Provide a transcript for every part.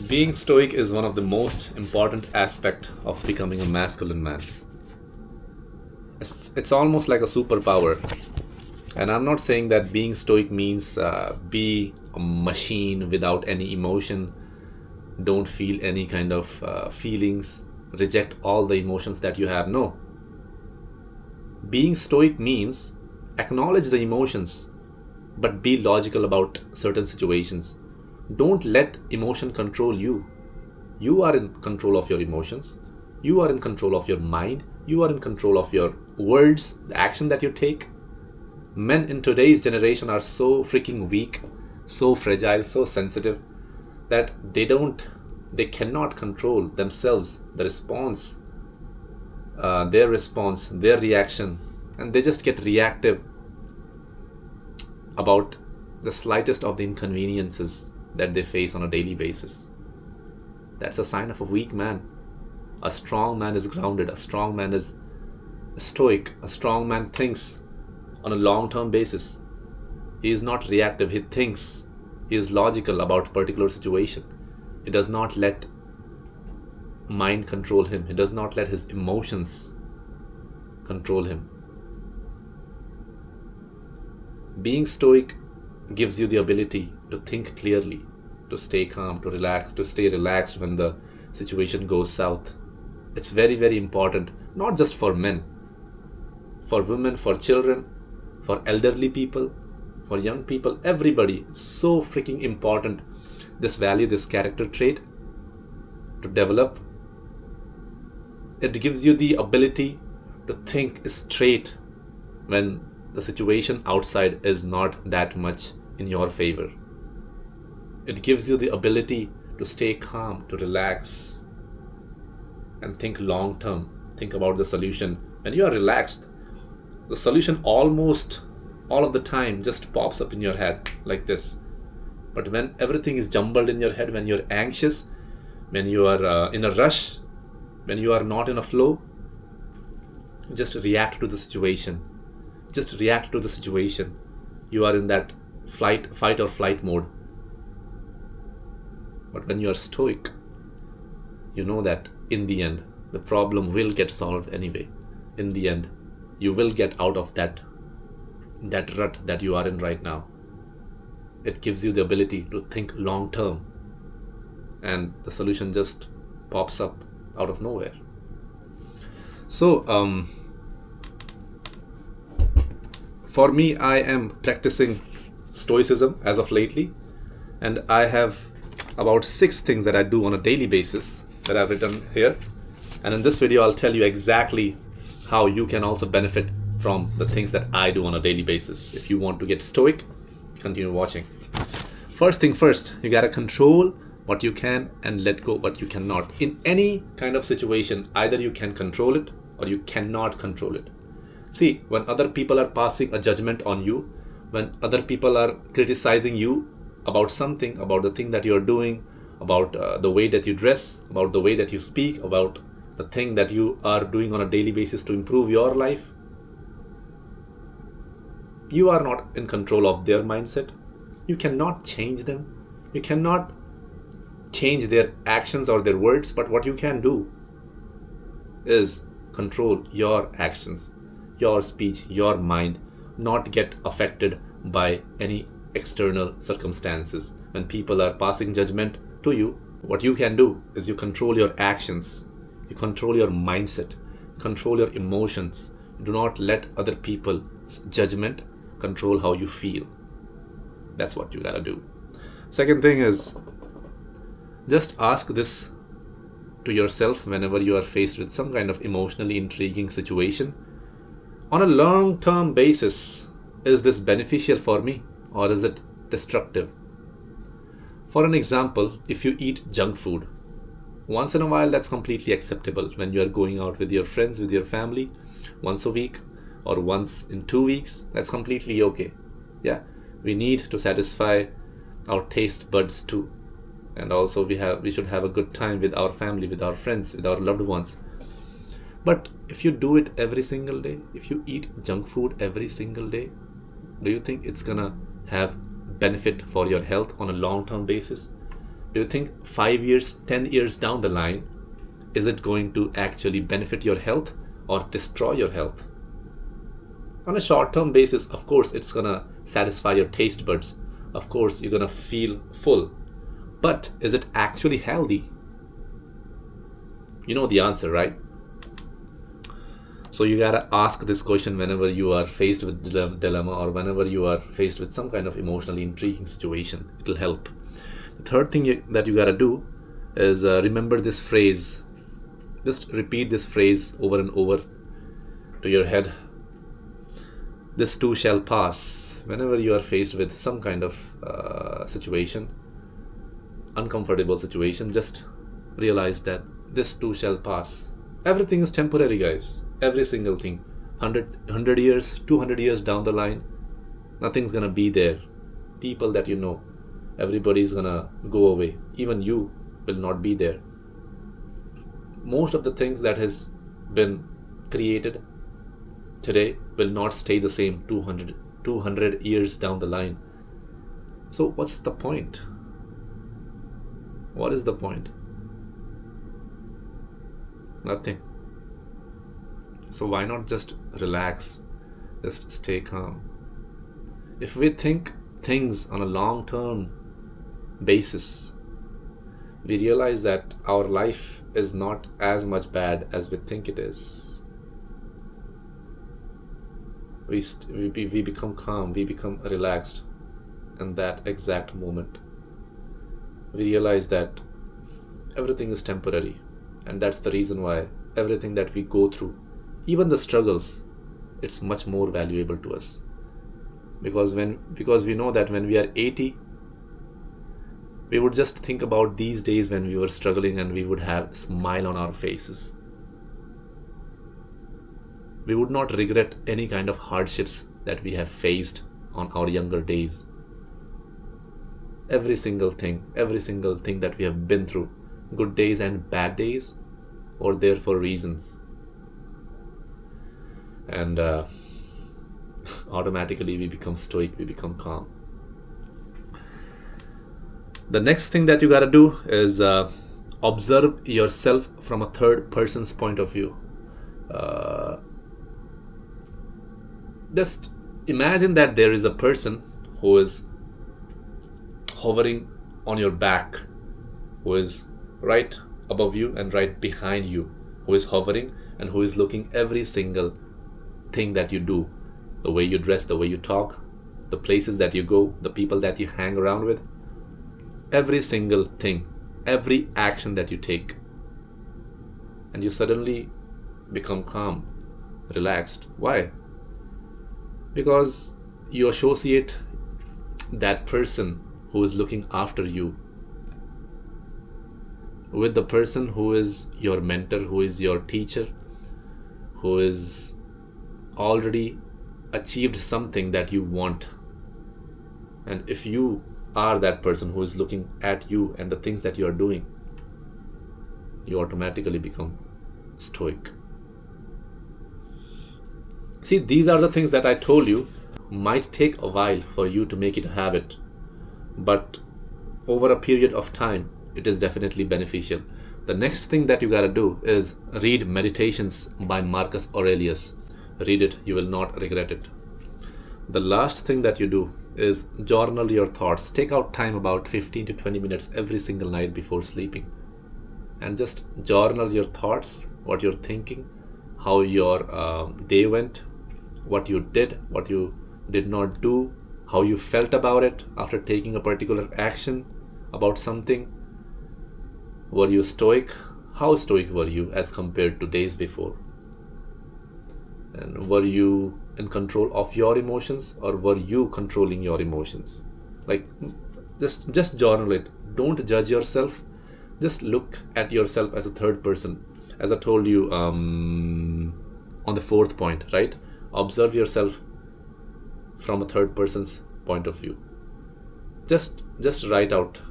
Being stoic is one of the most important aspect of becoming a masculine man. It's almost like a superpower. And I'm not saying that being stoic means be a machine without any emotion, don't feel any kind of feelings, reject all the emotions that you have. No. Being stoic means acknowledge the emotions, but be logical about certain situations. Don't let emotion control you. You are in control of your emotions. You are in control of your mind. You are in control of your words, the action that you take. Men in today's generation are so freaking weak, so fragile, so sensitive that they cannot control themselves, their response, their reaction, and they just get reactive about the slightest of the inconveniences that they face on a daily basis. That's a sign of a weak man. A strong man is grounded. A strong man is stoic. A strong man thinks on a long-term basis. He is not reactive. He thinks. He is logical about a particular situation. He does not let mind control him. He does not let his emotions control him. Being stoic gives you the ability to think clearly, to stay calm, to relax, to stay relaxed when the situation goes south. It's very, very important, not just for men, for women, for children, for elderly people, for young people, everybody. It's so freaking important, this value, this character trait to develop. It gives you the ability to think straight when the situation outside is not that much in your favor. It gives you the ability to stay calm, to relax, and think long term. Think about the solution. When you are relaxed, the solution almost all of the time just pops up in your head like this. But when everything is jumbled in your head, when you're anxious, when you are in a rush, when you are not in a flow, just react to the situation. Just react to the situation. You are in that fight or flight mode. But when you are stoic, you know that in the end, the problem will get solved anyway. In the end, you will get out of that rut that you are in right now. It gives you the ability to think long term, and the solution just pops up out of nowhere. So, for me, I am practicing Stoicism as of lately, and I have about 6 things that I do on a daily basis that I've written here. And in this video, I'll tell you exactly how you can also benefit from the things that I do on a daily basis. If you want to get stoic, continue watching. First thing first, you gotta control what you can and let go what you cannot. In any kind of situation, either you can control it or you cannot control it. See, when other people are passing a judgment on you, when other people are criticizing you about something, about the thing that you're doing, about the way that you dress, about the way that you speak, about the thing that you are doing on a daily basis to improve your life, you are not in control of their mindset. You cannot change them. You cannot change their actions or their words, but what you can do is control your actions, your speech, your mind, not get affected by any external circumstances. When people are passing judgment to you, what you can do is you control your actions, you control your mindset, control your emotions. Do not let other people's judgment control how you feel. That's what you gotta do. Second thing is, just ask this to yourself whenever you are faced with some kind of emotionally intriguing situation. On a long-term basis, is this beneficial for me or is it destructive? For an example, if you eat junk food, once in a while, that's completely acceptable. When you are going out with your friends, with your family, once a week or once in 2 weeks, that's completely okay. Yeah, we need to satisfy our taste buds too. And also we should have a good time with our family, with our friends, with our loved ones. But if you do it every single day, if you eat junk food every single day, do you think it's gonna have benefit for your health on a long-term basis? Do you think 5 years, 10 years down the line, is it going to actually benefit your health or destroy your health? On a short-term basis, of course, it's gonna satisfy your taste buds. Of course, you're gonna feel full. But is it actually healthy? You know the answer, right? So you gotta ask this question whenever you are faced with dilemma, or whenever you are faced with some kind of emotionally intriguing situation. It'll help. The third thing that you gotta do is remember this phrase. Just repeat this phrase over and over to your head. This too shall pass. Whenever you are faced with some kind of situation, uncomfortable situation, just realize that this too shall pass. Everything is temporary, guys. Every single thing. 100 years, 200 years down the line, nothing's gonna be there. People that you know, everybody's gonna go away. Even you will not be there. Most of the things that has been created today will not stay the same 200 years down the line. So what's the point? What is the point? Nothing. So why not just relax? Just stay calm. If we think things on a long-term basis, we realize that our life is not as much bad as we think it is. We become calm, we become relaxed in that exact moment. We realize that everything is temporary, and that's the reason why everything that we go through, even the struggles, it's much more valuable to us. Because we know that when we are 80, we would just think about these days when we were struggling, and we would have a smile on our faces. We would not regret any kind of hardships that we have faced on our younger days. Every single thing that we have been through, good days and bad days, were there for reasons. And automatically we become stoic, we become calm. The next thing that you gotta do is observe yourself from a third person's point of view. Just imagine that there is a person who is hovering on your back, who is right above you and right behind you, who is hovering and who is looking every single thing that you do, the way you dress, the way you talk, the places that you go, the people that you hang around with, every single thing, every action that you take. And you suddenly become calm, relaxed. Why? Because you associate that person who is looking after you with the person who is your mentor, who is your teacher, who is already achieved something that you want. And if you are that person who is looking at you and the things that you are doing, you automatically become stoic. See, these are the things that I told you might take a while for you to make it a habit, but over a period of time, it is definitely beneficial. The next thing that you gotta do is read Meditations by Marcus Aurelius. Read it, you will not regret it. The last thing that you do is journal your thoughts. Take out time, about 15 to 20 minutes every single night before sleeping, and just journal your thoughts, what you're thinking, how your day went, what you did, what you did not do, how you felt about it after taking a particular action about something. Were you stoic? How stoic were you as compared to days before? And were you in control of your emotions, or were you controlling your emotions? Like, just journal it. Don't judge yourself. Just look at yourself as a third person. As I told you on the fourth point, right? Observe yourself from a third person's point of view. Just write out.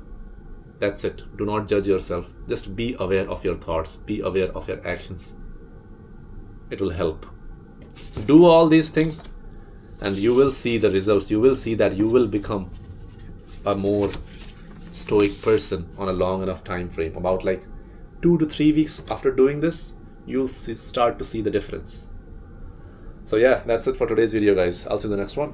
That's it. Do not judge yourself. Just be aware of your thoughts. Be aware of your actions. It will help. Do all these things and you will see the results. You will see that you will become a more stoic person on a long enough time frame, about like 2 to 3 weeks after doing this, you'll start to see the difference. So yeah, that's it for today's video, guys. I'll see you in the next one.